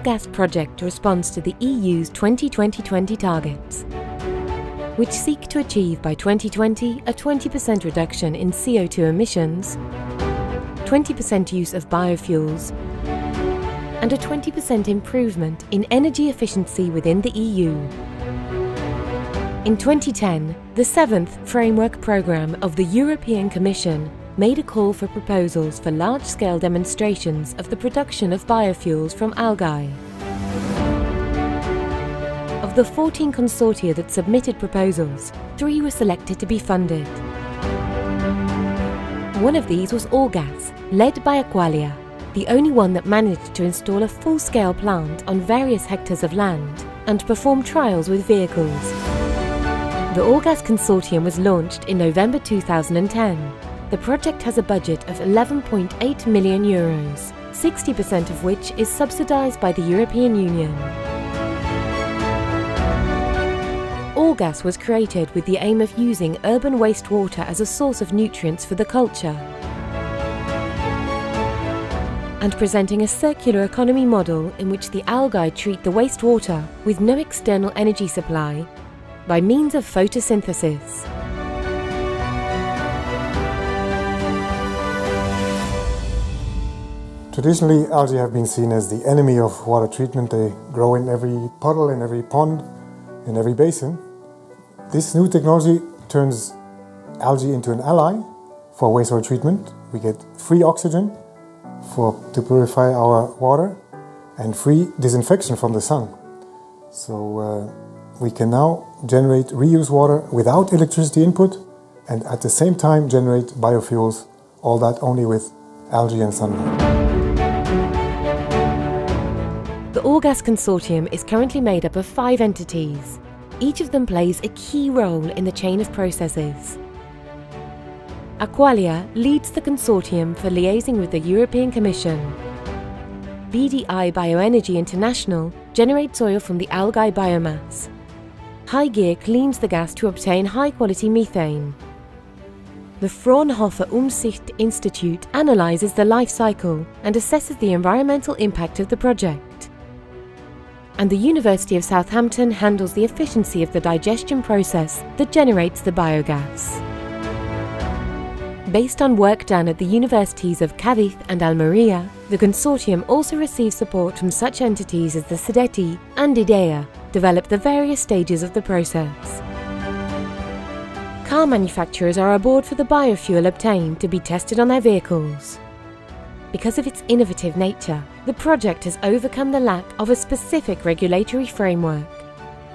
All-Gas project responds to the EU's 2020 targets, which seek to achieve by 2020 a 20% reduction in CO2 emissions, 20% use of biofuels, and a 20% improvement in energy efficiency within the EU. In 2010, the 7th Framework Programme of the European Commission made a call for proposals for large-scale demonstrations of the production of biofuels from algae. Of the 14 consortia that submitted proposals, 3 were selected to be funded. One of these was All-Gas, led by Aqualia, the only one that managed to install a full-scale plant on various hectares of land and perform trials with vehicles. The All-Gas consortium was launched in November 2010. The project has a budget of €11.8 million, 60% of which is subsidised by the European Union. All-Gas was created with the aim of using urban wastewater as a source of nutrients for the culture and presenting a circular economy model in which the algae treat the wastewater with no external energy supply by means of photosynthesis. Traditionally, algae have been seen as the enemy of water treatment. They grow in every puddle, in every pond, in every basin. This new technology turns algae into an ally for wastewater treatment. We get free oxygen to purify our water and free disinfection from the sun. So we can now generate reuse water without electricity input and at the same time generate biofuels, all that only with algae and sunlight. The All-Gas consortium is currently made up of 5 entities. Each of them plays a key role in the chain of processes. Aqualia leads the consortium for liaising with the European Commission. BDI Bioenergy International generates oil from the algae biomass. Hygear cleans the gas to obtain high-quality methane. The Fraunhofer Umsicht Institute analyses the life cycle and assesses the environmental impact of the project. And the University of Southampton handles the efficiency of the digestion process that generates the biogas. Based on work done at the universities of Cádiz and Almería, the consortium also receives support from such entities as the SEDETI and IDEA, develop the various stages of the process. Car manufacturers are aboard for the biofuel obtained to be tested on their vehicles. Because of its innovative nature, the project has overcome the lack of a specific regulatory framework.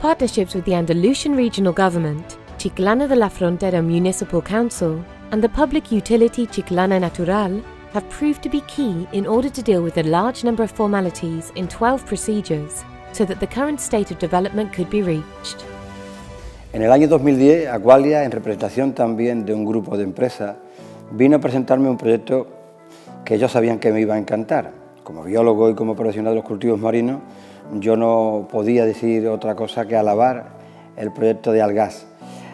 Partnerships with the Andalusian Regional Government, Chiclana de la Frontera Municipal Council, and the public utility Chiclana Natural have proved to be key in order to deal with a large number of formalities in 12 procedures, so that the current state of development could be reached. En el año 2010, Aqualia, en representación también de un grupo de empresas, vino a presentarme un proyecto que ellos sabían que me iba a encantar. Como biólogo y como profesional de los cultivos marinos, yo no podía decir otra cosa que alabar el proyecto de All-Gas.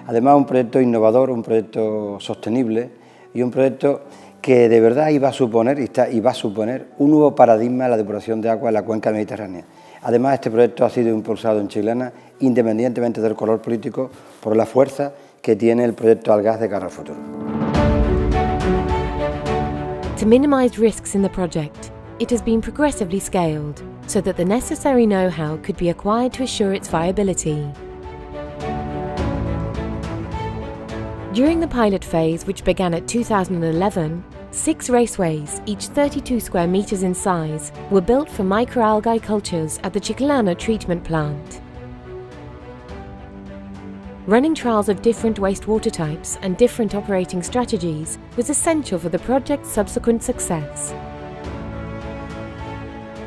Además, un proyecto innovador, un proyecto sostenible y un proyecto que de verdad iba a suponer un nuevo paradigma en la depuración de agua en la cuenca mediterránea. Además, este proyecto ha sido impulsado en Chiclana, independientemente del color político, por la fuerza que tiene el proyecto All-Gas de cara al futuro. To minimise risks in the project, it has been progressively scaled so that the necessary know-how could be acquired to assure its viability. During the pilot phase, which began at 2011, 6 raceways, each 32 square metres in size, were built for microalgae cultures at the Chiclana treatment plant. Running trials of different wastewater types and different operating strategies was essential for the project's subsequent success.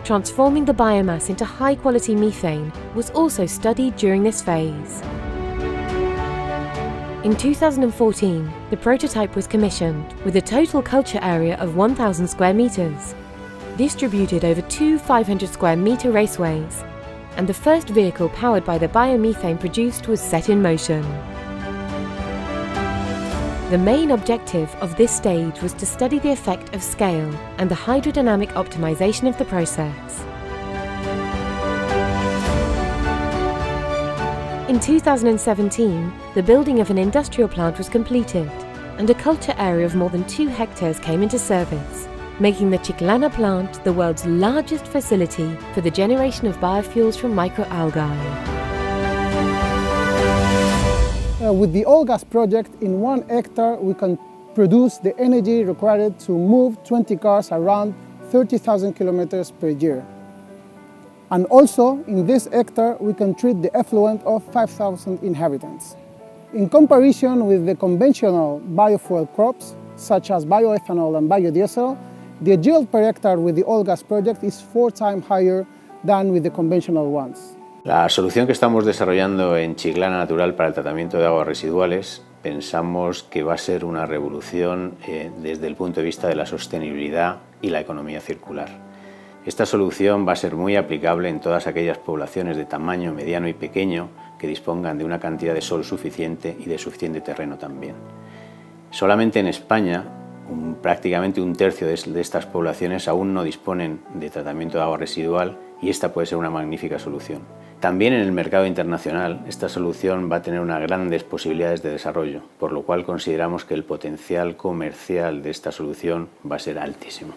Transforming the biomass into high-quality methane was also studied during this phase. In 2014, the prototype was commissioned with a total culture area of 1,000 square metres, distributed over 2 500 square metre raceways, and the first vehicle powered by the biomethane produced was set in motion. The main objective of this stage was to study the effect of scale and the hydrodynamic optimization of the process. In 2017, the building of an industrial plant was completed, and a culture area of more than 2 hectares came into service, making the Chiclana plant the world's largest facility for the generation of biofuels from microalgae. With the All-Gas project, in 1 hectare we can produce the energy required to move 20 cars around 30,000 kilometers per year. And also, in this hectare, we can treat the effluent of 5,000 inhabitants. In comparison with the conventional biofuel crops, such as bioethanol and biodiesel, the yield per hectare with the All-Gas project is 4 times higher than with the conventional ones. La solución que estamos desarrollando en Chiclana Natural para el tratamiento de aguas residuales pensamos que va a ser una revolución desde el punto de vista de la sostenibilidad y la economía circular. Esta solución va a ser muy aplicable en todas aquellas poblaciones de tamaño mediano y pequeño que dispongan de una cantidad de sol suficiente y de suficiente terreno también. Solamente en España, prácticamente 1/3 de estas poblaciones aún no disponen de tratamiento de agua residual y esta puede ser una magnífica solución. También en el mercado internacional esta solución va a tener unas grandes posibilidades de desarrollo, por lo cual consideramos que el potencial comercial de esta solución va a ser altísimo.